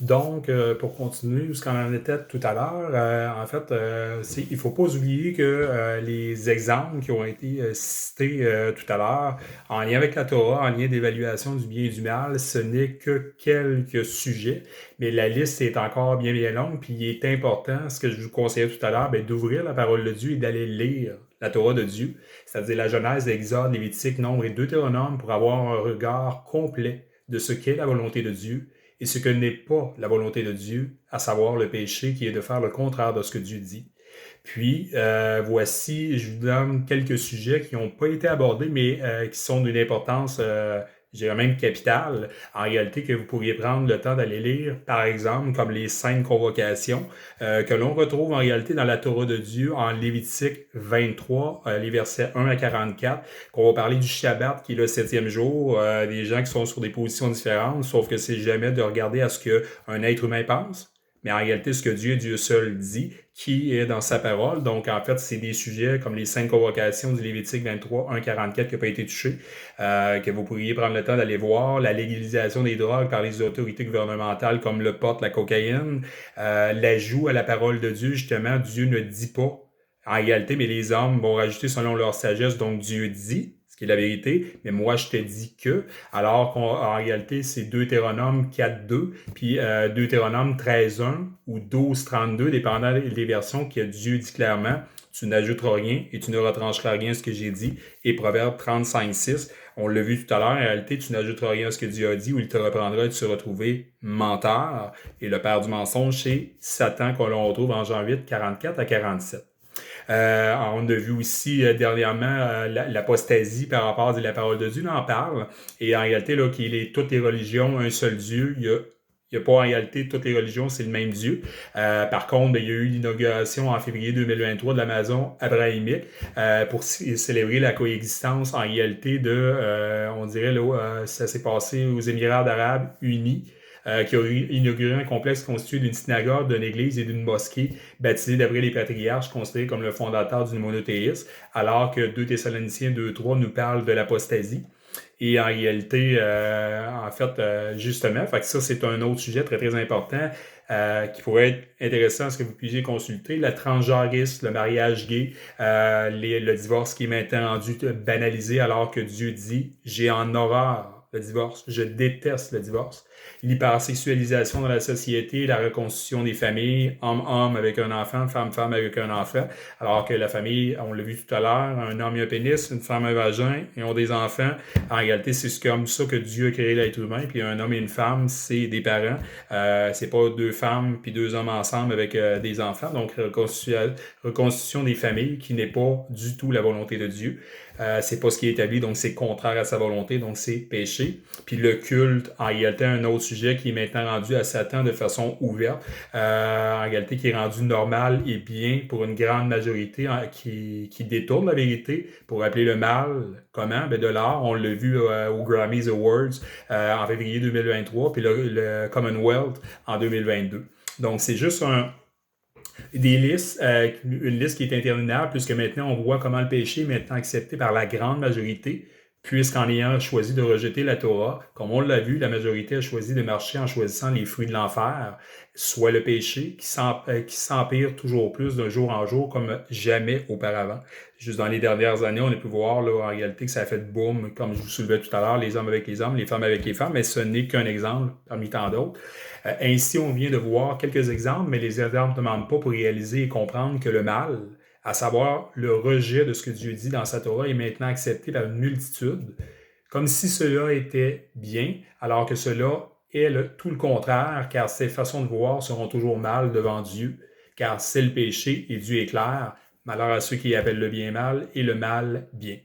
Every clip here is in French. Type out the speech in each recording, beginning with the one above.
Donc, pour continuer où ce qu'on en était tout à l'heure, il faut pas oublier que les exemples qui ont été cités tout à l'heure, en lien avec la Torah, en lien d'évaluation du bien et du mal, ce n'est que quelques sujets, mais la liste est encore bien bien longue, puis il est important, ce que je vous conseillais tout à l'heure, d'ouvrir la parole de Dieu et d'aller lire la Torah de Dieu, c'est-à-dire la Genèse, l'Exode, Lévitique, Nombre et Deutéronome, pour avoir un regard complet de ce qu'est la volonté de Dieu et ce que n'est pas la volonté de Dieu, à savoir le péché qui est de faire le contraire de ce que Dieu dit. Puis, voici, je vous donne quelques sujets qui n'ont pas été abordés, mais qui sont d'une importance, je dirais même capitale, en réalité, que vous pourriez prendre le temps d'aller lire, par exemple, comme les 5 convocations, que l'on retrouve en réalité dans la Torah de Dieu, en Lévitique 23, les versets 1 à 44, qu'on va parler du Shabbat, qui est le 7e jour, des gens qui sont sur des positions différentes, sauf que c'est jamais de regarder à ce qu'un être humain pense, mais en réalité, ce que Dieu seul dit, qui est dans sa parole. Donc, en fait, c'est des sujets comme les 5 convocations du Lévitique 23, 1, 44 qui n'a pas été touché, que vous pourriez prendre le temps d'aller voir, la légalisation des drogues par les autorités gouvernementales comme le pot, la cocaïne, l'ajout à la parole de Dieu, justement, Dieu ne dit pas en réalité, mais les hommes vont rajouter selon leur sagesse, donc Dieu dit, ce qui est la vérité, mais moi je te dis que, alors qu'en réalité c'est Deutéronome 4.2, puis Deutéronome 13.1 ou 12.32, dépendant des versions, que Dieu dit clairement, tu n'ajouteras rien et tu ne retrancheras rien à ce que j'ai dit, et Proverbe 35.6, on l'a vu tout à l'heure, en réalité tu n'ajouteras rien à ce que Dieu a dit, ou il te reprendra et tu seras retrouvé menteur, et le père du mensonge c'est Satan qu'on retrouve en Jean 8, 44 à 47. On a vu aussi dernièrement l'apostasie par rapport à la parole de Dieu, on en parle. Et en réalité, là, qu'il est toutes les religions, un seul Dieu. Il n'y a pas en réalité toutes les religions, c'est le même Dieu. Par contre, il y a eu l'inauguration en février 2023 de la maison abrahamique pour célébrer la coexistence en réalité on dirait, là, ça s'est passé aux Émirats arabes unis. Qui a inauguré un complexe constitué d'une synagogue, d'une église et d'une mosquée baptisé d'après les patriarches, considérés comme le fondateur du monothéisme, alors que 2 Thessaloniciens 2.3 nous parle de l'apostasie. Et en réalité, justement, fait que ça, c'est un autre sujet très, très important qui pourrait être intéressant à ce que vous puissiez consulter. Le transgenrisme, le mariage gay, le divorce qui est maintenant rendu banalisé alors que Dieu dit « J'ai en horreur le divorce, je déteste le divorce ». L'hypersexualisation dans la société, la reconstitution des familles, homme-homme avec un enfant, femme-femme avec un enfant, alors que la famille, on l'a vu tout à l'heure, un homme et un pénis, une femme un vagin, et ont des enfants. En réalité, c'est comme ça que Dieu a créé l'être humain, puis un homme et une femme, c'est des parents. C'est pas 2 femmes puis 2 hommes ensemble avec des enfants. Donc, reconstitution des familles qui n'est pas du tout la volonté de Dieu. C'est pas ce qui est établi, donc c'est contraire à sa volonté, donc c'est péché. Puis le culte, en réalité, un autre sujet qui est maintenant rendu à Satan de façon ouverte, en réalité qui est rendu normal et bien pour une grande majorité qui détourne la vérité pour appeler le mal. Comment? De l'art, on l'a vu aux Grammys Awards en février 2023, puis le Commonwealth en 2022. Donc c'est juste des listes, une liste qui est interminable, puisque maintenant on voit comment le péché est maintenant accepté par la grande majorité, puisqu'en ayant choisi de rejeter la Torah, comme on l'a vu, la majorité a choisi de marcher en choisissant les fruits de l'enfer, soit le péché qui s'empire toujours plus d'un jour en jour comme jamais auparavant. Juste dans les dernières années, on a pu voir là, en réalité que ça a fait boom, comme je vous soulevais tout à l'heure, les hommes avec les hommes, les femmes avec les femmes, mais ce n'est qu'un exemple parmi tant d'autres. Ainsi, on vient de voir quelques exemples, mais les exemples ne demandent pas pour réaliser et comprendre que le mal, à savoir le rejet de ce que Dieu dit dans sa Torah, est maintenant accepté par une multitude, comme si cela était bien, alors que cela est tout le contraire, car ces façons de voir seront toujours mal devant Dieu, car c'est le péché et Dieu est clair. Malheur à ceux qui appellent le bien mal et le mal bien.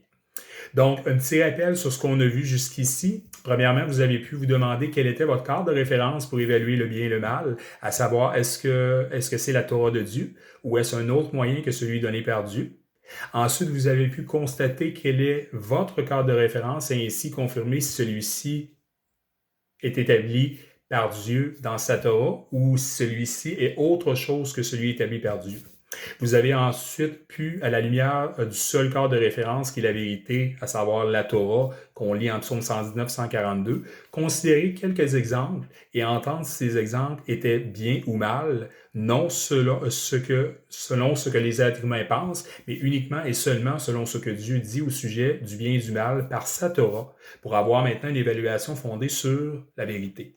Donc, un petit rappel sur ce qu'on a vu jusqu'ici. Premièrement, vous avez pu vous demander quel était votre cadre de référence pour évaluer le bien et le mal, à savoir est-ce que c'est la Torah de Dieu ou est-ce un autre moyen que celui donné par Dieu? Ensuite, vous avez pu constater quel est votre cadre de référence et ainsi confirmer si celui-ci est établi par Dieu dans sa Torah ou si celui-ci est autre chose que celui établi par Dieu. Vous avez ensuite pu, à la lumière du seul corps de référence qui est la vérité, à savoir la Torah, qu'on lit en psaume 119-142, considérer quelques exemples et entendre si ces exemples étaient bien ou mal, non selon ce que les êtres humains pensent, mais uniquement et seulement selon ce que Dieu dit au sujet du bien et du mal par sa Torah, pour avoir maintenant une évaluation fondée sur la vérité.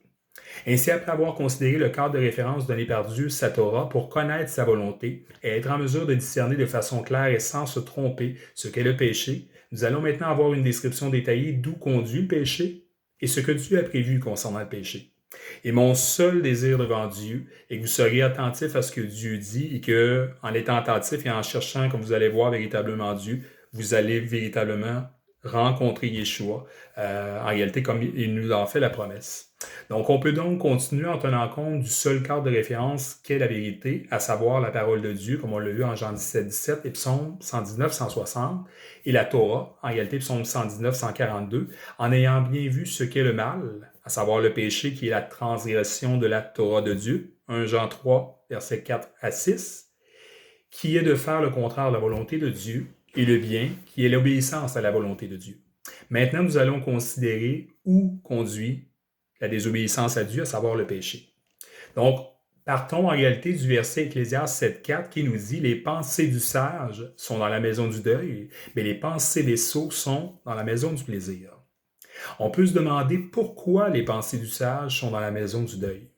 Ainsi, après avoir considéré le cadre de référence donné par Dieu, sa Torah, pour connaître sa volonté et être en mesure de discerner de façon claire et sans se tromper ce qu'est le péché, nous allons maintenant avoir une description détaillée d'où conduit le péché et ce que Dieu a prévu concernant le péché. Et mon seul désir devant Dieu est que vous seriez attentifs à ce que Dieu dit et que, en étant attentif et en cherchant, comme vous allez voir véritablement Dieu, vous allez véritablement rencontrer Yeshua, en réalité comme il nous en fait la promesse. Donc, on peut donc continuer en tenant compte du seul cadre de référence qu'est la vérité, à savoir la parole de Dieu, comme on l'a vu en Jean 17, 17 et Psaume 119, 160, et la Torah, en réalité Psaume 119, 142, en ayant bien vu ce qu'est le mal, à savoir le péché qui est la transgression de la Torah de Dieu, 1 Jean 3, versets 4 à 6, qui est de faire le contraire de la volonté de Dieu, et le bien, qui est l'obéissance à la volonté de Dieu. Maintenant, nous allons considérer où conduit la désobéissance à Dieu, à savoir le péché. Donc, partons en réalité du verset Ecclésiaste 7.4 qui nous dit « Les pensées du sage sont dans la maison du deuil, mais les pensées des sots sont dans la maison du plaisir. » On peut se demander pourquoi les pensées du sage sont dans la maison du deuil.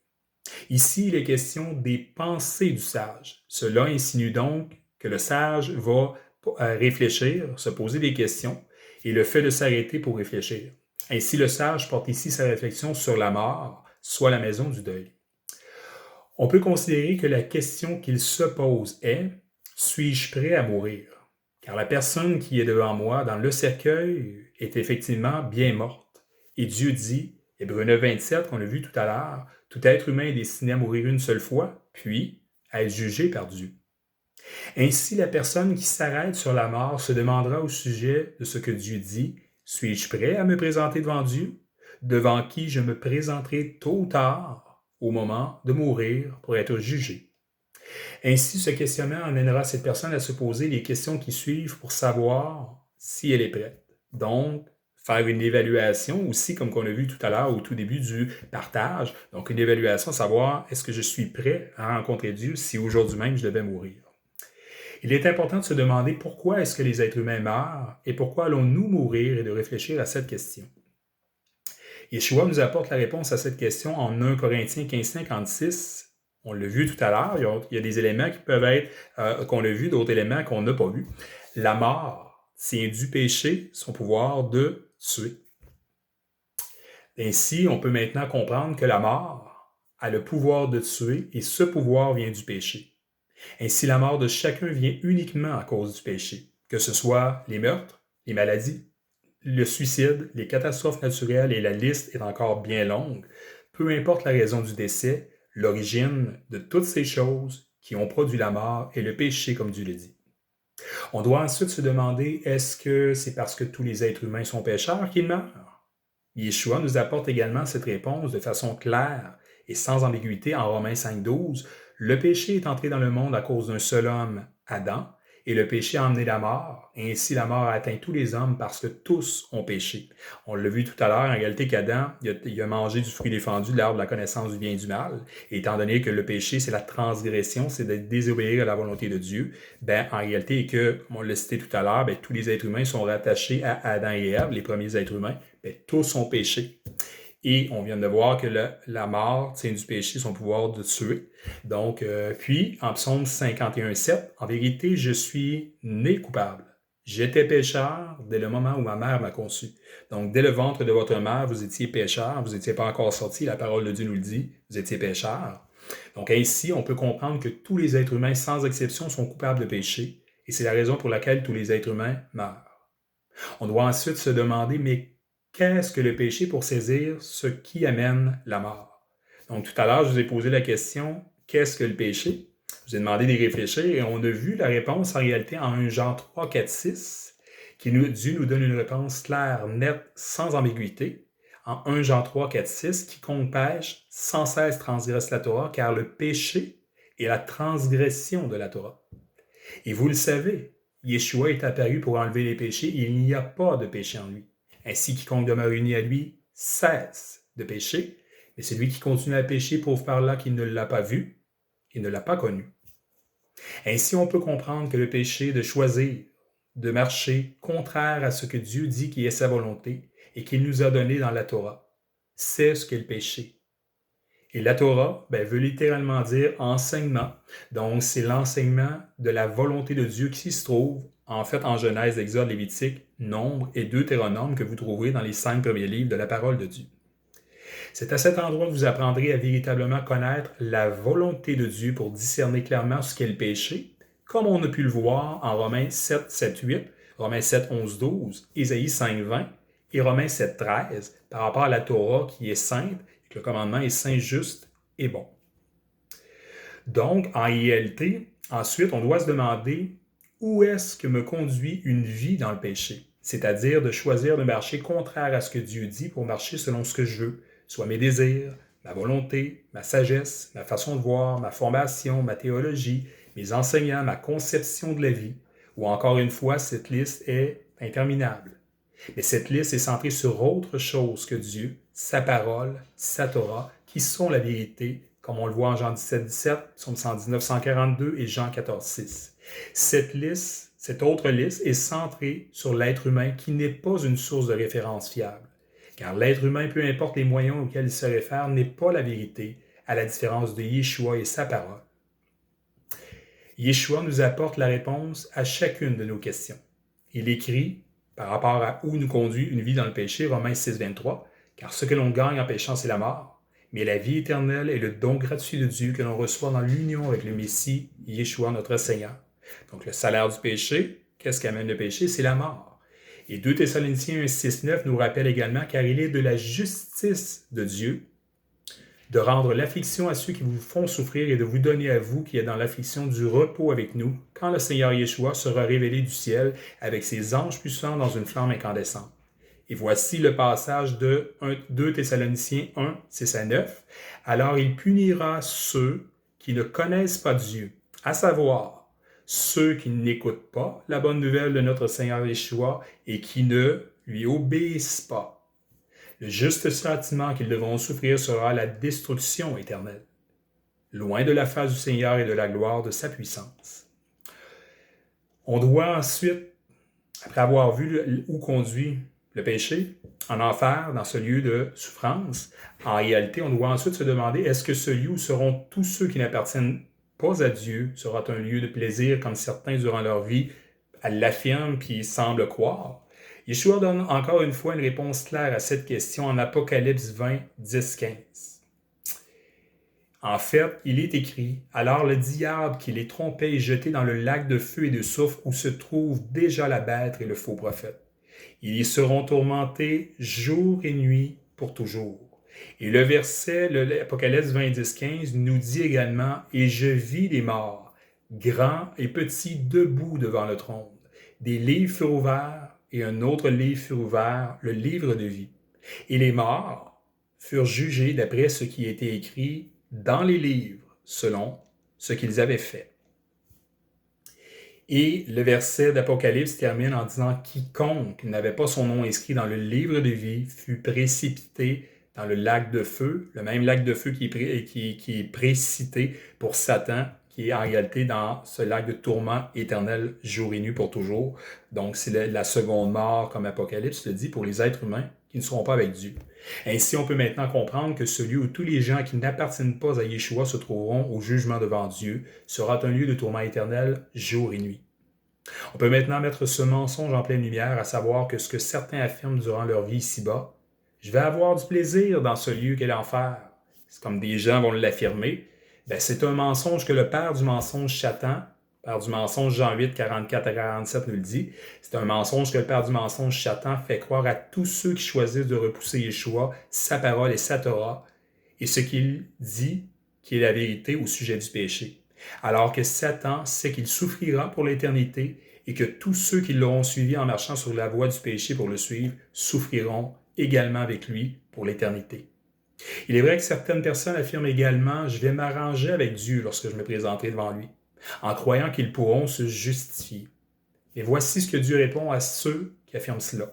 Ici, il est question des pensées du sage. Cela insinue donc que le sage va réfléchir, se poser des questions, et le fait de s'arrêter pour réfléchir. Ainsi, le sage porte ici sa réflexion sur la mort, soit la maison du deuil. On peut considérer que la question qu'il se pose est « Suis-je prêt à mourir? » Car la personne qui est devant moi dans le cercueil est effectivement bien morte. Et Dieu dit, Hébreux 9, 27, qu'on a vu tout à l'heure, « Tout être humain est destiné à mourir une seule fois, puis à être jugé par Dieu. » Ainsi, la personne qui s'arrête sur la mort se demandera au sujet de ce que Dieu dit, « Suis-je prêt à me présenter devant Dieu, devant qui je me présenterai tôt ou tard, au moment de mourir pour être jugé? » Ainsi, ce questionnement amènera cette personne à se poser les questions qui suivent pour savoir si elle est prête. Donc, faire une évaluation aussi, comme on a vu tout à l'heure au tout début du partage. Donc, une évaluation, savoir est-ce que je suis prêt à rencontrer Dieu si aujourd'hui même je devais mourir. Il est important de se demander pourquoi est-ce que les êtres humains meurent et pourquoi allons-nous mourir et de réfléchir à cette question. Yeshua nous apporte la réponse à cette question en 1 Corinthiens 15, 56. On l'a vu tout à l'heure, il y a des éléments qui peuvent être, qu'on a vu, d'autres éléments qu'on n'a pas vus. La mort tient du péché son pouvoir de tuer. Ainsi, on peut maintenant comprendre que la mort a le pouvoir de tuer et ce pouvoir vient du péché. Ainsi, la mort de chacun vient uniquement à cause du péché, que ce soit les meurtres, les maladies, le suicide, les catastrophes naturelles et la liste est encore bien longue. Peu importe la raison du décès, l'origine de toutes ces choses qui ont produit la mort est le péché, comme Dieu le dit. On doit ensuite se demander, est-ce que c'est parce que tous les êtres humains sont pécheurs qu'ils meurent? Yeshua nous apporte également cette réponse de façon claire et sans ambiguïté en Romains 5.12. Le péché est entré dans le monde à cause d'un seul homme, Adam, et le péché a emmené la mort, et ainsi la mort a atteint tous les hommes parce que tous ont péché. On l'a vu tout à l'heure, en réalité qu'Adam, il a mangé du fruit défendu de l'arbre de la connaissance du bien et du mal, et étant donné que le péché, c'est la transgression, c'est de désobéir à la volonté de Dieu, en réalité, et que, comme on l'a cité tout à l'heure, tous les êtres humains sont rattachés à Adam et Ève, les premiers êtres humains, tous ont péché. Et on vient de voir que la mort tient du péché son pouvoir de tuer. Donc, puis, en psaume 51.7, en vérité, je suis né coupable. J'étais pécheur dès le moment où ma mère m'a conçu. Donc, dès le ventre de votre mère, vous étiez pécheur, vous n'étiez pas encore sorti, la parole de Dieu nous le dit, vous étiez pécheur. Donc, ainsi, on peut comprendre que tous les êtres humains, sans exception, sont coupables de péché. Et c'est la raison pour laquelle tous les êtres humains meurent. On doit ensuite se demander, mais qu'est-ce que le péché pour saisir ce qui amène la mort? Donc, tout à l'heure, je vous ai posé la question, qu'est-ce que le péché? Je vous ai demandé d'y réfléchir et on a vu la réponse en réalité en 1 Jean 3, 4, 6, Dieu nous donne une réponse claire, nette, sans ambiguïté. En 1 Jean 3, 4, 6, quiconque pêche sans cesse transgresse la Torah, car le péché est la transgression de la Torah. Et vous le savez, Yeshua est apparu pour enlever les péchés et il n'y a pas de péché en lui. Ainsi, quiconque demeure uni à lui cesse de pécher, mais celui qui continue à pécher prouve par là qu'il ne l'a pas vu et ne l'a pas connu. Ainsi, on peut comprendre que le péché de choisir de marcher contraire à ce que Dieu dit qui est sa volonté et qu'il nous a donné dans la Torah, c'est ce qu'est le péché. Et la Torah veut littéralement dire enseignement. Donc, c'est l'enseignement de la volonté de Dieu qui se trouve, en fait, en Genèse, Exode, Lévitique, Nombre et Deutéronome que vous trouverez dans les 5 premiers livres de la parole de Dieu. C'est à cet endroit que vous apprendrez à véritablement connaître la volonté de Dieu pour discerner clairement ce qu'est le péché, comme on a pu le voir en Romains 7, 7, 8, Romains 7, 11, 12, Ésaïe 5, 20 et Romains 7, 13, par rapport à la Torah qui est sainte et que le commandement est saint, juste et bon. Donc, en réalité, ensuite, on doit se demander où est-ce que me conduit une vie dans le péché, c'est-à-dire de choisir de marcher contraire à ce que Dieu dit pour marcher selon ce que je veux, soit mes désirs, ma volonté, ma sagesse, ma façon de voir, ma formation, ma théologie, mes enseignants, ma conception de la vie, ou encore une fois, cette liste est interminable. Mais cette liste est centrée sur autre chose que Dieu, sa parole, sa Torah, qui sont la vérité, comme on le voit en Jean 17, 17, Psaume 119, 142 et Jean 14, 6. Cette autre liste est centrée sur l'être humain qui n'est pas une source de référence fiable. Car l'être humain, peu importe les moyens auxquels il se réfère, n'est pas la vérité, à la différence de Yeshua et sa parole. Yeshua nous apporte la réponse à chacune de nos questions. Il écrit, par rapport à où nous conduit une vie dans le péché, Romains 6, 23, « Car ce que l'on gagne en péchant, c'est la mort, mais la vie éternelle est le don gratuit de Dieu que l'on reçoit dans l'union avec le Messie, Yeshua, notre Seigneur. » Donc, le salaire du péché, qu'est-ce qu'amène le péché? C'est la mort. Et 2 Thessaloniciens 1, 6, 9 nous rappelle également, car il est de la justice de Dieu de rendre l'affliction à ceux qui vous font souffrir et de vous donner à vous qui êtes dans l'affliction du repos avec nous, quand le Seigneur Yeshua sera révélé du ciel avec ses anges puissants dans une flamme incandescente. Et voici le passage de 2 Thessaloniciens 1, 6 à 9. Alors il punira ceux qui ne connaissent pas Dieu, à savoir ceux qui n'écoutent pas la bonne nouvelle de notre Seigneur Yeshua et qui ne lui obéissent pas. Le juste châtiment qu'ils devront souffrir sera la destruction éternelle, loin de la face du Seigneur et de la gloire de sa puissance. On doit ensuite, après avoir vu où conduit le péché, en enfer, dans ce lieu de souffrance, en réalité, on doit ensuite se demander, est-ce que ce lieu où seront tous ceux qui n'appartiennent pas à Dieu sera un lieu de plaisir comme certains durant leur vie l'affirment puis semblent croire? Yeshua donne encore une fois une réponse claire à cette question en Apocalypse 20, 10, 15. En fait, il est écrit, « Alors le diable qui les trompait est jeté dans le lac de feu et de soufre où se trouvent déjà la bête et le faux prophète. Ils y seront tourmentés jour et nuit pour toujours. » Et le verset, l'Apocalypse 20, 10, 15, nous dit également, « Et je vis les morts, grands et petits, debout devant le trône. Des livres furent ouverts, et un autre livre fut ouvert, le livre de vie. Et les morts furent jugés d'après ce qui était écrit dans les livres, selon ce qu'ils avaient fait. » Et le verset d'Apocalypse termine en disant « Quiconque n'avait pas son nom inscrit dans le livre de vie fut précipité dans le lac de feu », le même lac de feu qui est précité pour Satan, qui est en réalité dans ce lac de tourment éternel, jour et nuit pour toujours. Donc, c'est la seconde mort, comme Apocalypse le dit, pour les êtres humains qui ne seront pas avec Dieu. Ainsi, on peut maintenant comprendre que ce lieu où tous les gens qui n'appartiennent pas à Yeshua se trouveront au jugement devant Dieu sera un lieu de tourment éternel, jour et nuit. On peut maintenant mettre ce mensonge en pleine lumière, à savoir que ce que certains affirment durant leur vie ici-bas, je vais avoir du plaisir dans ce lieu qu'est l'enfer. C'est comme des gens vont l'affirmer. C'est un mensonge que le père du mensonge Satan, père du mensonge Jean 8, 44 à 47 nous le dit. C'est un mensonge que le père du mensonge Satan fait croire à tous ceux qui choisissent de repousser Yeshua, sa parole et sa Torah, et ce qu'il dit qui est la vérité au sujet du péché. Alors que Satan sait qu'il souffrira pour l'éternité et que tous ceux qui l'auront suivi en marchant sur la voie du péché pour le suivre souffriront également avec lui pour l'éternité. Il est vrai que certaines personnes affirment également « Je vais m'arranger avec Dieu lorsque je me présenterai devant lui. en croyant qu'ils pourront se justifier. Et voici ce que Dieu répond à ceux qui affirment cela.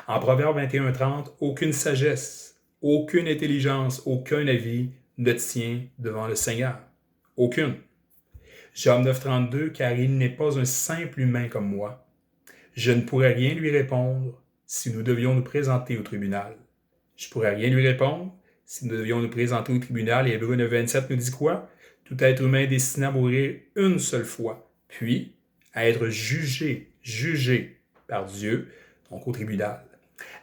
En Proverbe 21:30, aucune sagesse, aucune intelligence, aucun avis ne tient devant le Seigneur. Aucune. Job 9:32, car il n'est pas un simple humain comme moi. Je ne pourrais rien lui répondre si nous devions nous présenter au tribunal. Je ne pourrais rien lui répondre si nous devions nous présenter au tribunal. Et Hébreux 9:27 nous dit quoi? Tout être humain est destiné à mourir une seule fois, puis à être jugé par Dieu, donc au tribunal.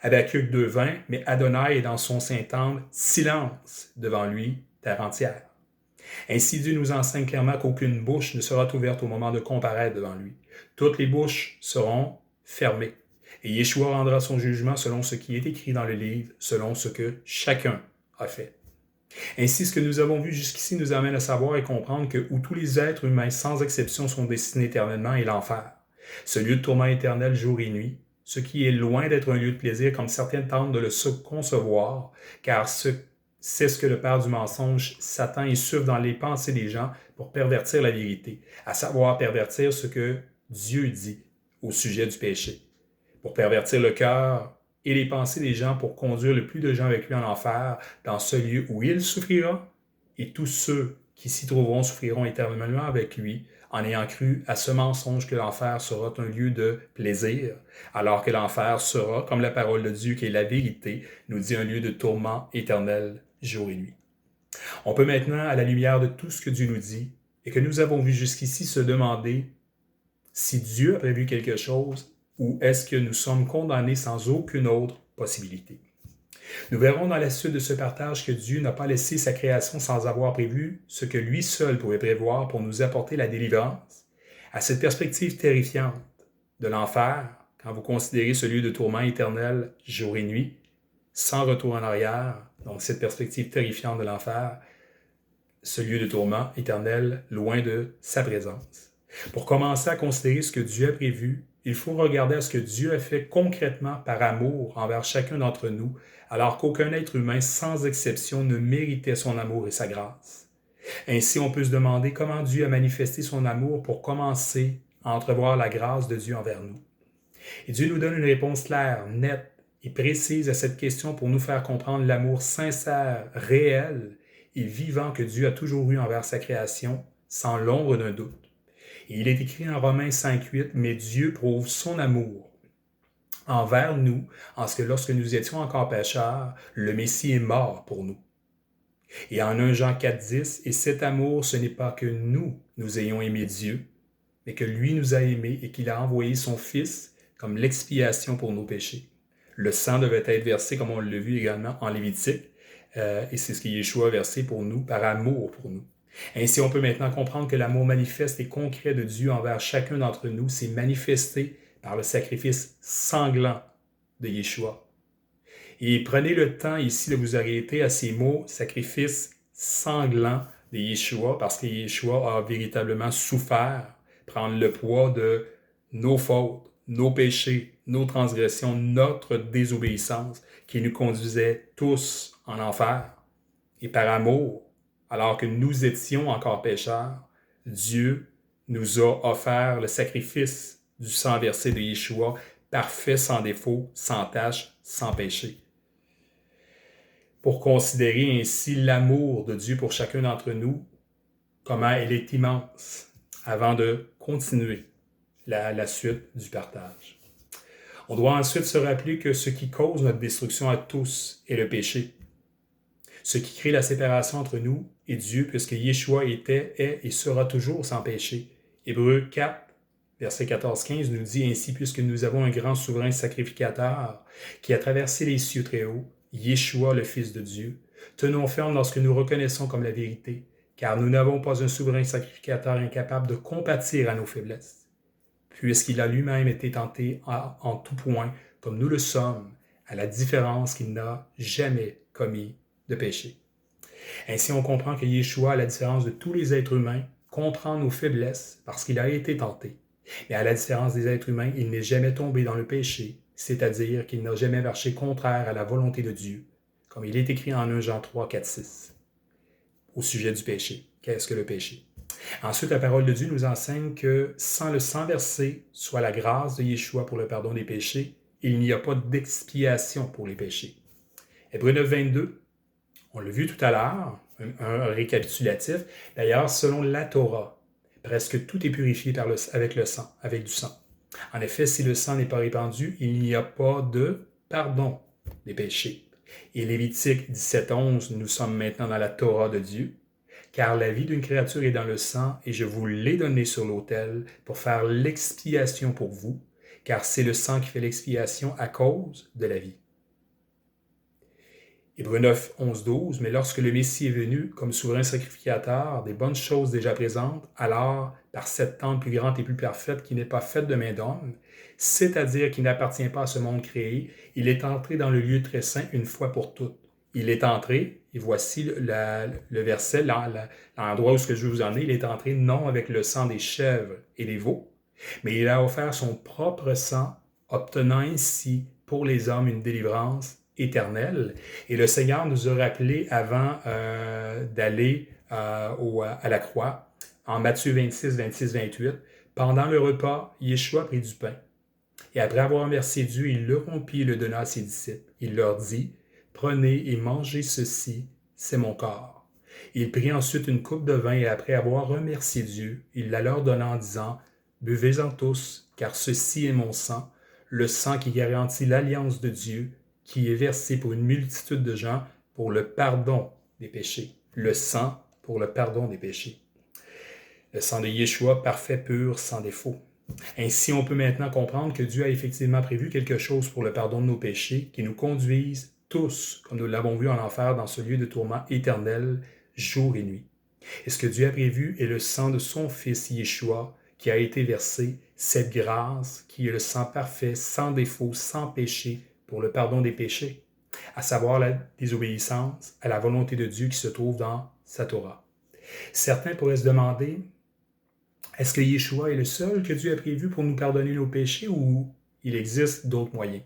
Habakkuk 2:20, mais Adonai est dans son Saint-Temple, silence devant lui, terre entière. Ainsi Dieu nous enseigne clairement qu'aucune bouche ne sera ouverte au moment de comparaître devant lui. Toutes les bouches seront fermées. Et Yeshua rendra son jugement selon ce qui est écrit dans le livre, selon ce que chacun a fait. Ainsi, ce que nous avons vu jusqu'ici nous amène à savoir et comprendre que où tous les êtres humains, sans exception, sont destinés éternellement est l'enfer. Ce lieu de tourment éternel jour et nuit, ce qui est loin d'être un lieu de plaisir comme certains tentent de le concevoir, car c'est ce que le père du mensonge, Satan, insuffle dans les pensées des gens pour pervertir la vérité, à savoir pervertir ce que Dieu dit au sujet du péché, pour pervertir le cœur et les pensées des gens pour conduire le plus de gens avec lui en enfer, dans ce lieu où il souffrira, et tous ceux qui s'y trouveront souffriront éternellement avec lui, en ayant cru à ce mensonge que l'enfer sera un lieu de plaisir, alors que l'enfer sera, comme la parole de Dieu qui est la vérité, nous dit un lieu de tourment éternel jour et nuit. On peut maintenant, à la lumière de tout ce que Dieu nous dit, et que nous avons vu jusqu'ici, se demander si Dieu a prévu quelque chose ou est-ce que nous sommes condamnés sans aucune autre possibilité. Nous verrons dans la suite de ce partage que Dieu n'a pas laissé sa création sans avoir prévu ce que lui seul pouvait prévoir pour nous apporter la délivrance. À cette perspective terrifiante de l'enfer, quand vous considérez ce lieu de tourment éternel jour et nuit, sans retour en arrière, donc cette perspective terrifiante de l'enfer, ce lieu de tourment éternel loin de sa présence. Pour commencer à considérer ce que Dieu a prévu, il faut regarder à ce que Dieu a fait concrètement par amour envers chacun d'entre nous, alors qu'aucun être humain, sans exception, ne méritait son amour et sa grâce. Ainsi, on peut se demander comment Dieu a manifesté son amour pour commencer à entrevoir la grâce de Dieu envers nous. Et Dieu nous donne une réponse claire, nette et précise à cette question pour nous faire comprendre l'amour sincère, réel et vivant que Dieu a toujours eu envers sa création, sans l'ombre d'un doute. Et il est écrit en Romains 5:8, « Mais Dieu prouve son amour envers nous, en ce que lorsque nous étions encore pécheurs, le Messie est mort pour nous. » Et en 1 Jean 4:10, « Et cet amour, ce n'est pas que nous ayons aimé Dieu, mais que lui nous a aimés et qu'il a envoyé son Fils comme l'expiation pour nos péchés. » Le sang devait être versé, comme on l'a vu également en Lévitique, et c'est ce que Yeshua a versé pour nous, par amour pour nous. Ainsi, on peut maintenant comprendre que l'amour manifeste et concret de Dieu envers chacun d'entre nous s'est manifesté par le sacrifice sanglant de Yeshua. Et prenez le temps ici de vous arrêter à ces mots, sacrifice sanglant de Yeshua, parce que Yeshua a véritablement souffert, prendre le poids de nos fautes, nos péchés, nos transgressions, notre désobéissance qui nous conduisait tous en enfer. Et par amour, alors que nous étions encore pécheurs, Dieu nous a offert le sacrifice du sang versé de Yeshua, parfait, sans défaut, sans tache, sans péché. Pour considérer ainsi l'amour de Dieu pour chacun d'entre nous, comment elle est immense, avant de continuer la suite du partage. On doit ensuite se rappeler que ce qui cause notre destruction à tous est le péché. Ce qui crée la séparation entre nous et Dieu, puisque Yeshua était, est et sera toujours sans péché. Hébreux 4, verset 14-15 nous dit ainsi, puisque nous avons un grand souverain sacrificateur qui a traversé les cieux très hauts, Yeshua, le Fils de Dieu, tenons ferme lorsque nous reconnaissons comme la vérité, car nous n'avons pas un souverain sacrificateur incapable de compatir à nos faiblesses, puisqu'il a lui-même été tenté en tout point, comme nous le sommes, à la différence qu'il n'a jamais commis de péché. Ainsi, on comprend que Yeshua, à la différence de tous les êtres humains, comprend nos faiblesses parce qu'il a été tenté. Mais à la différence des êtres humains, il n'est jamais tombé dans le péché, c'est-à-dire qu'il n'a jamais marché contraire à la volonté de Dieu, comme il est écrit en 1 Jean 3, 4, 6, au sujet du péché. Qu'est-ce que le péché? Ensuite, la parole de Dieu nous enseigne que sans le sang versé, soit la grâce de Yeshua pour le pardon des péchés, il n'y a pas d'expiation pour les péchés. Hébreux 9, 22, on l'a vu tout à l'heure, un récapitulatif. D'ailleurs, selon la Torah, presque tout est purifié avec le sang, avec du sang. En effet, si le sang n'est pas répandu, il n'y a pas de pardon des péchés. Et Lévitique 17, 11, nous sommes maintenant dans la Torah de Dieu. Car la vie d'une créature est dans le sang, et je vous l'ai donné sur l'autel pour faire l'expiation pour vous, car c'est le sang qui fait l'expiation à cause de la vie. Hébreux 9, 11, 12, mais lorsque le Messie est venu comme souverain sacrificateur des bonnes choses déjà présentes, alors, par cette tente plus grande et plus parfaite qui n'est pas faite de main d'homme, c'est-à-dire qui n'appartient pas à ce monde créé, il est entré dans le lieu très saint une fois pour toutes. Il est entré, et voici le verset, l'endroit où je veux vous emmener, il est entré non avec le sang des chèvres et des veaux, mais il a offert son propre sang, obtenant ainsi pour les hommes une délivrance éternelle. Et le Seigneur nous a rappelé avant d'aller à la croix, en Matthieu 26, 26, 28, pendant le repas, Yeshua prit du pain. Et après avoir remercié Dieu, il le rompit et le donna à ses disciples. Il leur dit, prenez et mangez ceci, c'est mon corps. Il prit ensuite une coupe de vin et après avoir remercié Dieu, il la leur donna en disant, buvez-en tous, car ceci est mon sang, le sang qui garantit l'alliance de Dieu, qui est versé pour une multitude de gens pour le pardon des péchés. Le sang pour le pardon des péchés. Le sang de Yeshua, parfait, pur, sans défaut. Ainsi, on peut maintenant comprendre que Dieu a effectivement prévu quelque chose pour le pardon de nos péchés qui nous conduisent tous, comme nous l'avons vu en enfer, dans ce lieu de tourment éternel, jour et nuit. Et ce que Dieu a prévu est le sang de son Fils Yeshua qui a été versé, cette grâce qui est le sang parfait, sans défaut, sans péché, pour le pardon des péchés, à savoir la désobéissance à la volonté de Dieu qui se trouve dans sa Torah. Certains pourraient se demander, est-ce que Yeshua est le seul que Dieu a prévu pour nous pardonner nos péchés ou il existe d'autres moyens?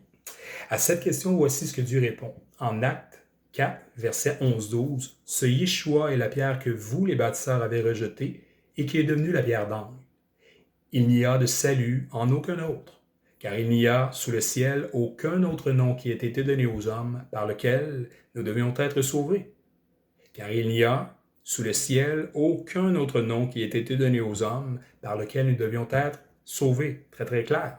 À cette question, voici ce que Dieu répond. En Actes 4, verset 11-12, « Ce Yeshua est la pierre que vous, les bâtisseurs, avez rejetée et qui est devenue la pierre d'angle. Il n'y a de salut en aucun autre, car il n'y a sous le ciel aucun autre nom qui ait été donné aux hommes par lequel nous devions être sauvés. Car il n'y a sous le ciel aucun autre nom qui ait été donné aux hommes par lequel nous devions être sauvés. » Très, très clair.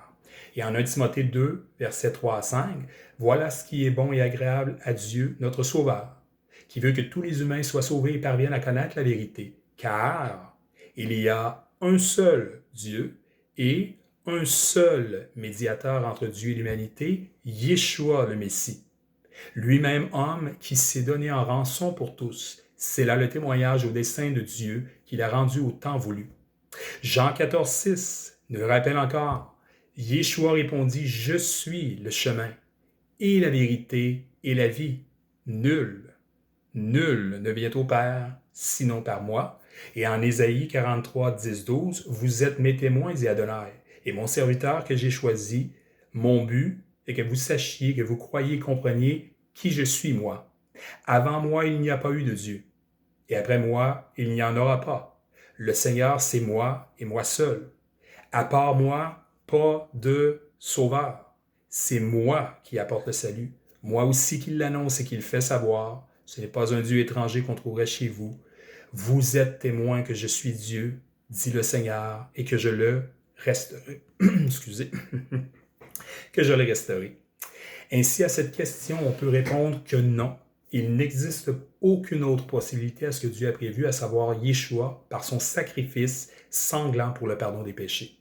Et en 1 Timothée 2, versets 3 à 5, « Voilà ce qui est bon et agréable à Dieu, notre Sauveur, qui veut que tous les humains soient sauvés et parviennent à connaître la vérité. Car il y a un seul Dieu et un seul médiateur entre Dieu et l'humanité, Yeshua le Messie. Lui-même homme qui s'est donné en rançon pour tous. C'est là le témoignage au dessein de Dieu qu'il a rendu au temps voulu. » Jean 14, 6 nous rappelle encore, Yeshua répondit, « Je suis le chemin et la vérité et la vie. Nul ne vient au Père sinon par moi. » Et en Ésaïe 43, 10, 12, « Vous êtes mes témoins, dit Adonai, et mon serviteur que j'ai choisi. Mon but est que vous sachiez, que vous croyiez et compreniez qui je suis, moi. Avant moi, il n'y a pas eu de Dieu. Et après moi, il n'y en aura pas. Le Seigneur, c'est moi et moi seul. À part moi, pas de sauveur. C'est moi qui apporte le salut. Moi aussi qui l'annonce et qui le fait savoir. Ce n'est pas un Dieu étranger qu'on trouverait chez vous. Vous êtes témoins que je suis Dieu, dit le Seigneur, et que je le resterai. Excusez. Que je le resterai. Ainsi, à cette question, on peut répondre que non. Il n'existe aucune autre possibilité à ce que Dieu a prévu, à savoir Yeshua, par son sacrifice sanglant pour le pardon des péchés.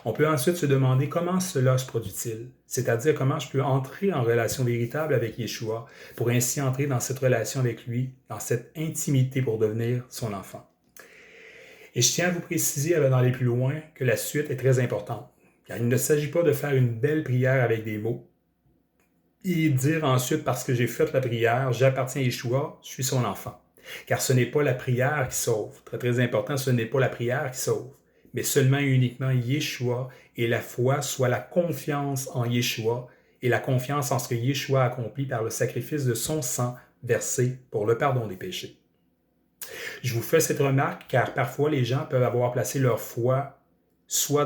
On peut ensuite se demander comment cela se produit-il, c'est-à-dire comment je peux entrer en relation véritable avec Yeshua pour ainsi entrer dans cette relation avec lui, dans cette intimité pour devenir son enfant. Et je tiens à vous préciser, avant d'aller plus loin, que la suite est très importante, car il ne s'agit pas de faire une belle prière avec des mots et dire ensuite, parce que j'ai fait la prière, j'appartiens à Yeshua, je suis son enfant. Car ce n'est pas la prière qui sauve. Très, très important, ce n'est pas la prière qui sauve, mais seulement et uniquement Yeshua et la foi, soit la confiance en Yeshua et la confiance en ce que Yeshua a accompli par le sacrifice de son sang versé pour le pardon des péchés. Je vous fais cette remarque car parfois les gens peuvent avoir placé leur foi soit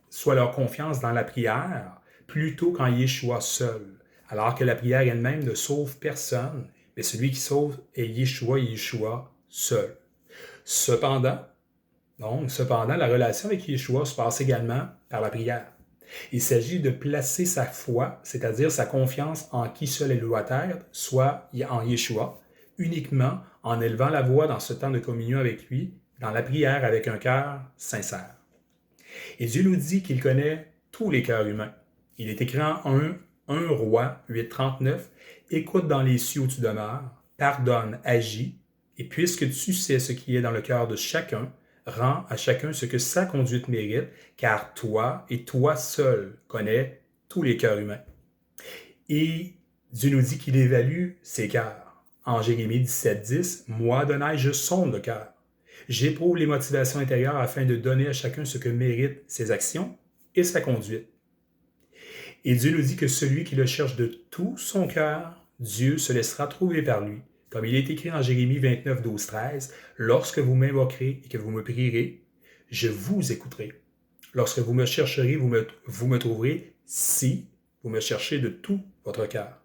soit leur confiance dans la prière plutôt qu'en Yeshua seul, alors que la prière elle-même ne sauve personne, mais celui qui sauve est Yeshua seul. Cependant, la relation avec Yeshua se passe également par la prière. Il s'agit de placer sa foi, c'est-à-dire sa confiance en qui seul elle doit être, soit en Yeshua, uniquement en élevant la voix dans ce temps de communion avec lui, dans la prière avec un cœur sincère. Et Dieu nous dit qu'il connaît tous les cœurs humains. Il est écrit en 1 Roi 8,39 « Écoute dans les cieux où tu demeures, pardonne, agis, et puisque tu sais ce qui est dans le cœur de chacun, rends à chacun ce que sa conduite mérite, car toi et toi seul connais tous les cœurs humains. » Et Dieu nous dit qu'il évalue ses cœurs. En Jérémie 17,10 « Moi, Adonai, je sonde le cœur. J'éprouve les motivations intérieures afin de donner à chacun ce que méritent ses actions et sa conduite. » Et Dieu nous dit que celui qui le cherche de tout son cœur, Dieu se laissera trouver par lui. Comme il est écrit en Jérémie 29, 12, 13, « Lorsque vous m'invoquerez et que vous me prierez, je vous écouterai. Lorsque vous me chercherez, vous me trouverez si vous me cherchez de tout votre cœur. »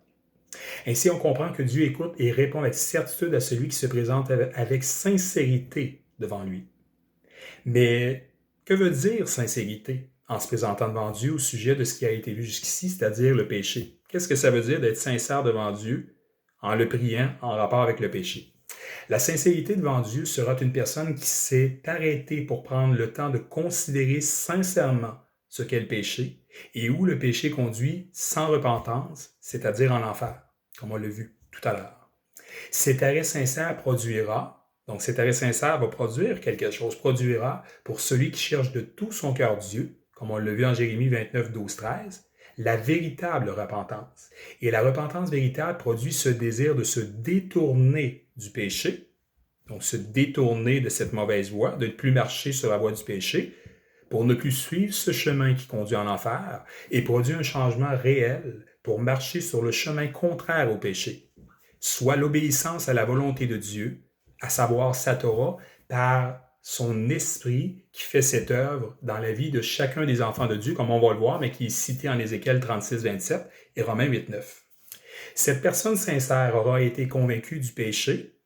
Ainsi, on comprend que Dieu écoute et répond avec certitude à celui qui se présente avec sincérité devant lui. Mais que veut dire sincérité en se présentant devant Dieu au sujet de ce qui a été vu jusqu'ici, c'est-à-dire le péché? Qu'est-ce que ça veut dire d'être sincère devant Dieu en le priant en rapport avec le péché? La sincérité devant Dieu sera une personne qui s'est arrêtée pour prendre le temps de considérer sincèrement ce qu'est le péché et où le péché conduit sans repentance, c'est-à-dire en enfer, comme on l'a vu tout à l'heure. Cet arrêt sincère cet arrêt sincère va produire quelque chose, produira pour celui qui cherche de tout son cœur Dieu, comme on l'a vu en Jérémie 29, 12, 13, la véritable repentance. Et la repentance véritable produit ce désir de se détourner du péché, donc se détourner de cette mauvaise voie, de ne plus marcher sur la voie du péché, pour ne plus suivre ce chemin qui conduit en enfer, et produit un changement réel pour marcher sur le chemin contraire au péché, soit l'obéissance à la volonté de Dieu, à savoir sa Torah, par son esprit qui fait cette œuvre dans la vie de chacun des enfants de Dieu, comme on va le voir, mais qui est cité en Ézéchiel 36, 27 et Romains 8, 9. Cette personne sincère aura été convaincue du péché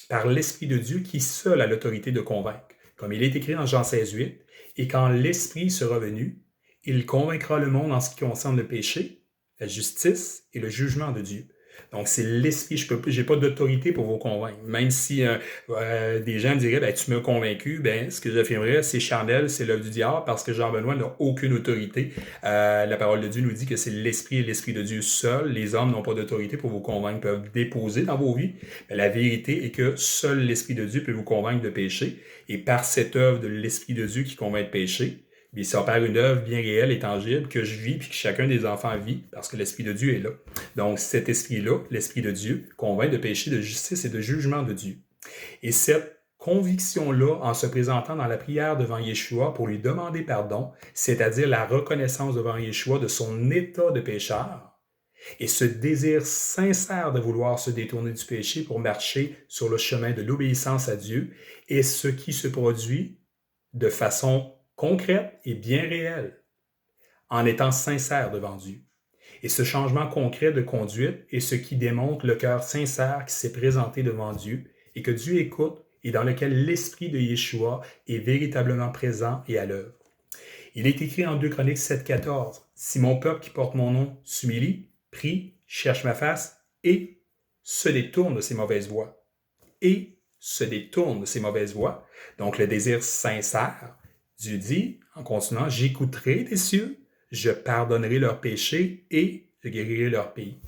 par l'Esprit de Dieu qui seul a l'autorité de convaincre. Comme il est écrit en Jean 16, 8, « Et quand l'Esprit sera venu, il convaincra le monde en ce qui concerne le péché, la justice et le jugement de Dieu. » Donc, c'est l'esprit. Je n'ai pas d'autorité pour vous convaincre. Même si des gens me diraient, tu m'as convaincu, ce que j'affirmerais, c'est charnel, c'est l'œuvre du diable, parce que Jean-Benoît n'a aucune autorité. La parole de Dieu nous dit que c'est l'esprit et l'esprit de Dieu seul. Les hommes n'ont pas d'autorité pour vous convaincre, peuvent déposer dans vos vies. Mais la vérité est que seul l'esprit de Dieu peut vous convaincre de péché. Et par cette œuvre de l'esprit de Dieu qui convainc de péché, mais ça opère une œuvre bien réelle et tangible que je vis puis que chacun des enfants vit parce que l'Esprit de Dieu est là. Donc cet esprit-là, l'Esprit de Dieu, convainc de péché, de justice et de jugement de Dieu. Et cette conviction-là, en se présentant dans la prière devant Yeshua pour lui demander pardon, c'est-à-dire la reconnaissance devant Yeshua de son état de pécheur, et ce désir sincère de vouloir se détourner du péché pour marcher sur le chemin de l'obéissance à Dieu, est ce qui se produit de façon concrète et bien réelle, en étant sincère devant Dieu. Et ce changement concret de conduite est ce qui démontre le cœur sincère qui s'est présenté devant Dieu et que Dieu écoute et dans lequel l'Esprit de Yeshua est véritablement présent et à l'œuvre. Il est écrit en 2 Chroniques 7, 14, « Si mon peuple qui porte mon nom s'humilie, prie, cherche ma face et se détourne de ses mauvaises voies. » Et se détourne de ses mauvaises voies. Donc le désir sincère. Dieu dit, en continuant, « J'écouterai des cieux, je pardonnerai leurs péchés et je guérirai leur pays. »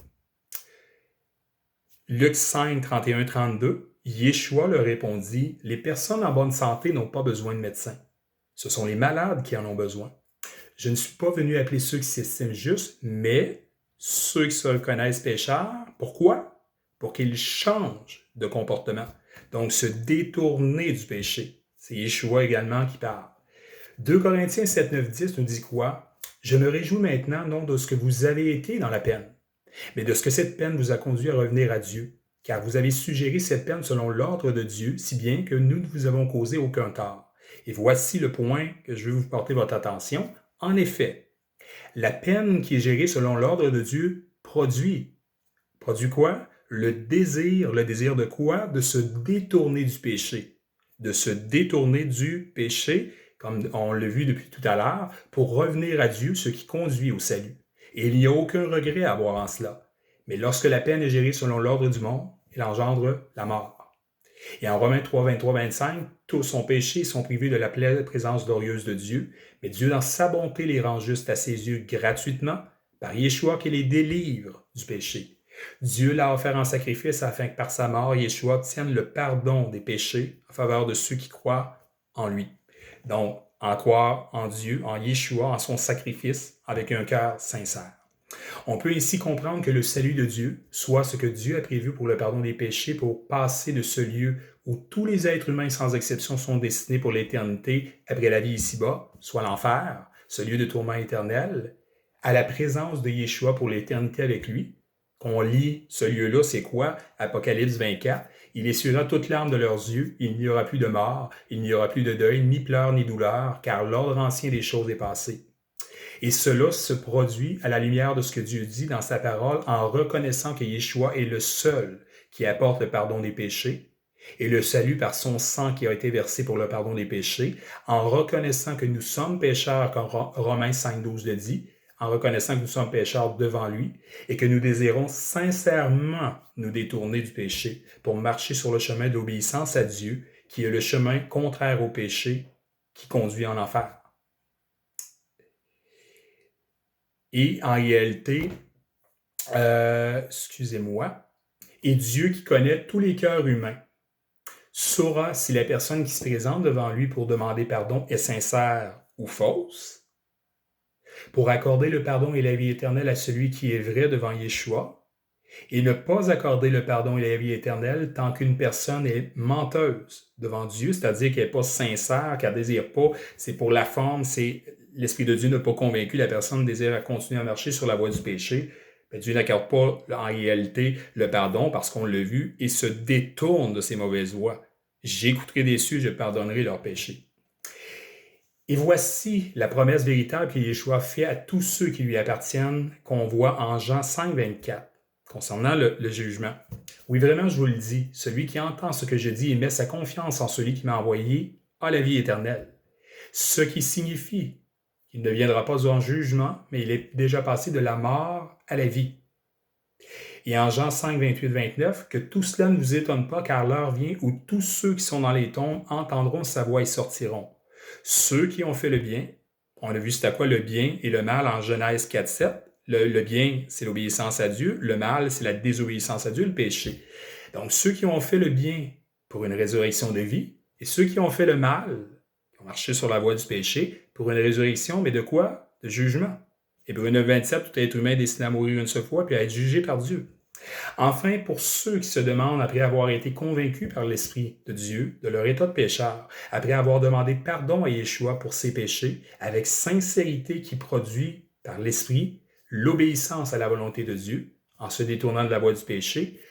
Luc 5, 31, 32, Yeshua leur répondit, « Les personnes en bonne santé n'ont pas besoin de médecins. Ce sont les malades qui en ont besoin. Je ne suis pas venu appeler ceux qui s'estiment justes, mais ceux qui se reconnaissent pécheurs. Pourquoi? Pour qu'ils changent de comportement. Donc, se détourner du péché. C'est Yeshua également qui parle. 2 Corinthiens 7, 9, 10 nous dit quoi? « Je me réjouis maintenant non de ce que vous avez été dans la peine, mais de ce que cette peine vous a conduit à revenir à Dieu, car vous avez suggéré cette peine selon l'ordre de Dieu, si bien que nous ne vous avons causé aucun tort. Et voici le point que je veux vous porter votre attention. En effet, la peine qui est gérée selon l'ordre de Dieu produit quoi? Le désir de quoi? De se détourner du péché. De se détourner du péché, comme on l'a vu depuis tout à l'heure, pour revenir à Dieu, ce qui conduit au salut. Et il n'y a aucun regret à avoir en cela. Mais lorsque la peine est gérée selon l'ordre du monde, elle engendre la mort. Et en Romains 3, 23, 25, tous sont péchés et sont privés de la pleine présence glorieuse de Dieu, mais Dieu, dans sa bonté, les rend justes à ses yeux gratuitement, par Yeshua qui les délivre du péché. Dieu l'a offert en sacrifice afin que par sa mort, Yeshua obtienne le pardon des péchés en faveur de ceux qui croient en lui. Donc, en croire en Dieu, en Yeshua, en son sacrifice, avec un cœur sincère. On peut ici comprendre que le salut de Dieu, soit ce que Dieu a prévu pour le pardon des péchés, pour passer de ce lieu où tous les êtres humains sans exception sont destinés pour l'éternité après la vie ici-bas, soit l'enfer, ce lieu de tourment éternel, à la présence de Yeshua pour l'éternité avec lui. Qu'on lit ce lieu-là, c'est quoi? Apocalypse 24. Il essuiera toutes larmes de leurs yeux, il n'y aura plus de mort, il n'y aura plus de deuil, ni pleurs, ni douleur, car l'ordre ancien des choses est passé. Et cela se produit à la lumière de ce que Dieu dit dans sa parole en reconnaissant que Yeshua est le seul qui apporte le pardon des péchés et le salut par son sang qui a été versé pour le pardon des péchés, en reconnaissant que nous sommes pécheurs, comme Romains 5,12 le dit, en reconnaissant que nous sommes pécheurs devant lui et que nous désirons sincèrement nous détourner du péché pour marcher sur le chemin d'obéissance à Dieu, qui est le chemin contraire au péché qui conduit en enfer. Et en réalité, et Dieu qui connaît tous les cœurs humains saura si la personne qui se présente devant lui pour demander pardon est sincère ou fausse, pour accorder le pardon et la vie éternelle à celui qui est vrai devant Yeshua, et ne pas accorder le pardon et la vie éternelle tant qu'une personne est menteuse devant Dieu, c'est-à-dire qu'elle n'est pas sincère, qu'elle ne désire pas, c'est pour la forme, c'est l'Esprit de Dieu n'a pas convaincu la personne désire à continuer à marcher sur la voie du péché. Bien, Dieu n'accorde pas en réalité le pardon parce qu'on l'a vu et se détourne de ses mauvaises voies. J'écouterai des cieux, je pardonnerai leurs péchés. Et voici la promesse véritable que Yeshua fait à tous ceux qui lui appartiennent, qu'on voit en Jean 5, 24, concernant le jugement. Oui, vraiment, je vous le dis, celui qui entend ce que je dis et met sa confiance en celui qui m'a envoyé a la vie éternelle. Ce qui signifie qu'il ne viendra pas en jugement, mais il est déjà passé de la mort à la vie. Et en Jean 5, 28, 29, que tout cela ne vous étonne pas, car l'heure vient où tous ceux qui sont dans les tombes entendront sa voix et sortiront. Ceux qui ont fait le bien, on a vu c'était quoi le bien et le mal en Genèse 4, 7. Le bien, c'est l'obéissance à Dieu. Le mal, c'est la désobéissance à Dieu, le péché. Donc, ceux qui ont fait le bien pour une résurrection de vie, et ceux qui ont fait le mal, qui ont marché sur la voie du péché, pour une résurrection, mais de quoi? De jugement. Hébreux 9, 27, tout être humain est destiné à mourir une seule fois, puis à être jugé par Dieu. Enfin, pour ceux qui se demandent, après avoir été convaincus par l'Esprit de Dieu de leur état de pécheur, après avoir demandé pardon à Yeshua pour ses péchés, avec sincérité qui produit par l'Esprit l'obéissance à la volonté de Dieu, en se détournant de la voie du péché,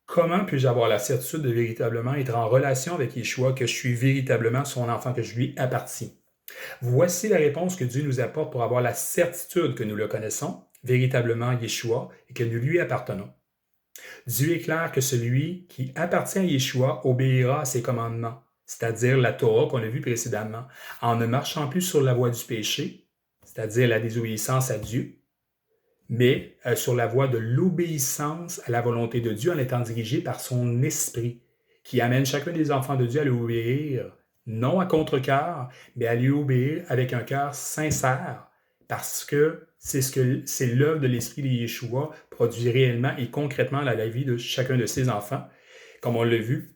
comment puis-je avoir la certitude de véritablement être en relation avec Yeshua, que je suis véritablement son enfant, que je lui appartiens? Voici la réponse que Dieu nous apporte pour avoir la certitude que nous le connaissons, véritablement Yeshua, et que nous lui appartenons. Dieu est clair que celui qui appartient à Yeshua obéira à ses commandements, c'est-à-dire la Torah qu'on a vue précédemment, en ne marchant plus sur la voie du péché, c'est-à-dire la désobéissance à Dieu, mais sur la voie de l'obéissance à la volonté de Dieu en étant dirigé par son esprit, qui amène chacun des enfants de Dieu à lui obéir, non à contre-cœur, mais à lui obéir avec un cœur sincère, parce que c'est l'œuvre de l'esprit de Yeshua produit réellement et concrètement dans la vie de chacun de ses enfants, comme on l'a vu.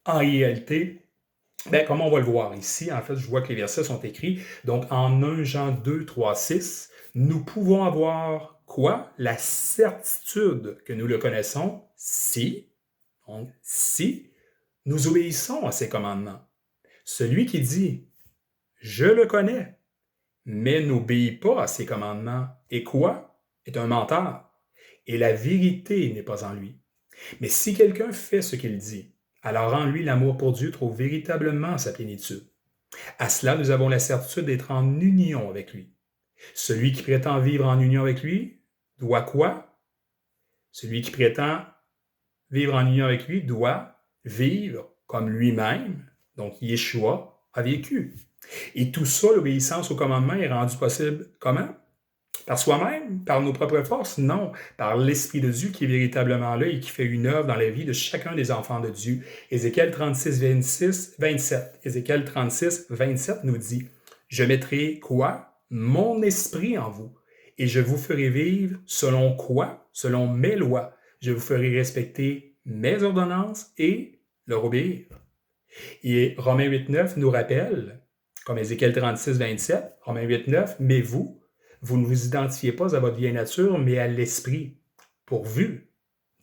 En réalité, comme on va le voir ici, en fait, je vois que les versets sont écrits. Donc, en 1 Jean 2, 3, 6, nous pouvons avoir quoi? La certitude que nous le connaissons si nous obéissons à ses commandements. Celui qui dit « Je le connais », mais n'obéit pas à ses commandements, et quoi? Est un menteur. Et la vérité n'est pas en lui. Mais si quelqu'un fait ce qu'il dit, alors en lui l'amour pour Dieu trouve véritablement sa plénitude. À cela, nous avons la certitude d'être en union avec lui. Celui qui prétend vivre en union avec lui doit quoi? Celui qui prétend vivre en union avec lui doit vivre comme lui-même, donc Yeshua, a vécu. Et tout ça, l'obéissance au commandement est rendue possible comment? Par soi-même? Par nos propres forces? Non. Par l'Esprit de Dieu qui est véritablement là et qui fait une œuvre dans la vie de chacun des enfants de Dieu. Ézéchiel 36, 27. Ézéchiel 36, 27 nous dit, « Je mettrai quoi? Mon esprit en vous, et je vous ferai vivre selon quoi? Selon mes lois. Je vous ferai respecter mes ordonnances et leur obéir. » Et Romains 8, 9 nous rappelle, comme Ézéchiel 36, 27, Romains 8, 9, « Mais vous ne vous identifiez pas à votre vieille nature, mais à l'Esprit, pourvu. »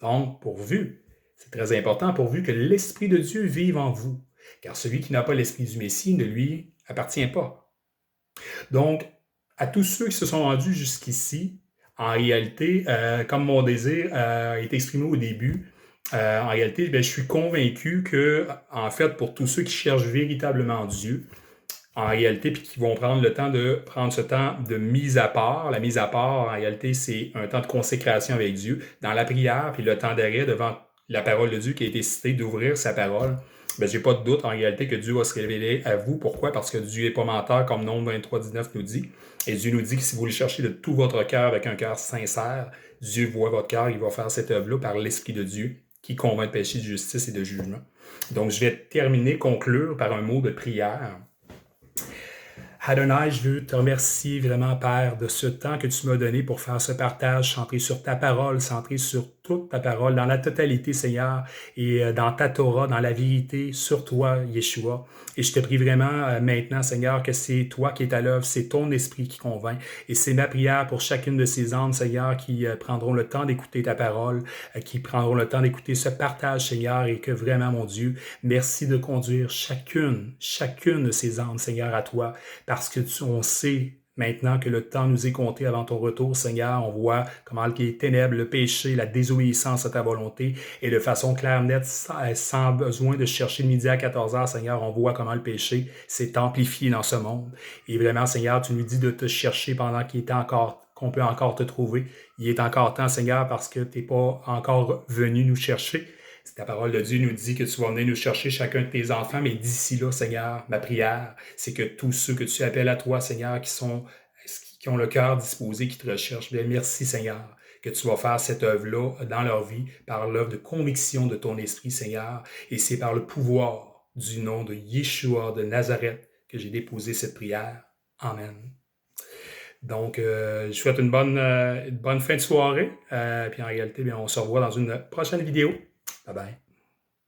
Donc, pourvu. C'est très important, pourvu que l'Esprit de Dieu vive en vous. Car celui qui n'a pas l'Esprit du Messie ne lui appartient pas. Donc, à tous ceux qui se sont rendus jusqu'ici, en réalité, comme mon désir est exprimé au début, en réalité, je suis convaincu que, en fait, pour tous ceux qui cherchent véritablement Dieu, en réalité, puis qui vont prendre le temps de prendre ce temps de mise à part. La mise à part, en réalité, c'est un temps de consécration avec Dieu, dans la prière, puis le temps d'arrêt devant la parole de Dieu qui a été citée, d'ouvrir sa parole. J'ai pas de doute en réalité que Dieu va se révéler à vous. Pourquoi? Parce que Dieu n'est pas menteur, comme Nombre 23, 19 nous dit. Et Dieu nous dit que si vous le cherchez de tout votre cœur avec un cœur sincère, Dieu voit votre cœur, il va faire cette œuvre-là par l'Esprit de Dieu qui convainc de péché, de justice et de jugement. Donc, je vais conclure par un mot de prière. Adonai, je veux te remercier vraiment, Père, de ce temps que tu m'as donné pour faire ce partage, centré sur ta parole, centré sur toute ta parole, dans la totalité, Seigneur, et dans ta Torah, dans la vérité, sur toi, Yeshua. Et je te prie vraiment maintenant, Seigneur, que c'est toi qui es à l'œuvre, c'est ton esprit qui convainc. Et c'est ma prière pour chacune de ces âmes, Seigneur, qui prendront le temps d'écouter ta parole, qui prendront le temps d'écouter ce partage, Seigneur, et que vraiment, mon Dieu, merci de conduire chacune de ces âmes, Seigneur, à toi, parce que on sait maintenant que le temps nous est compté avant ton retour, Seigneur. On voit comment les ténèbres, le péché, la désobéissance à ta volonté, et de façon claire, nette, sans besoin de chercher le midi à 14 heures, Seigneur, on voit comment le péché s'est amplifié dans ce monde. Et vraiment, Seigneur, tu nous dis de te chercher pendant qu'on peut encore te trouver. Il est encore temps, Seigneur, parce que tu n'es pas encore venu nous chercher. Ta parole de Dieu nous dit que tu vas venir nous chercher chacun de tes enfants, mais d'ici là, Seigneur, ma prière, c'est que tous ceux que tu appelles à toi, Seigneur, qui ont le cœur disposé, qui te recherchent, bien, merci, Seigneur, que tu vas faire cette œuvre-là dans leur vie, par l'œuvre de conviction de ton esprit, Seigneur, et c'est par le pouvoir du nom de Yeshua de Nazareth que j'ai déposé cette prière. Amen. Donc, je souhaite une bonne fin de soirée, puis en réalité, bien, on se revoit dans une prochaine vidéo. Bye bye.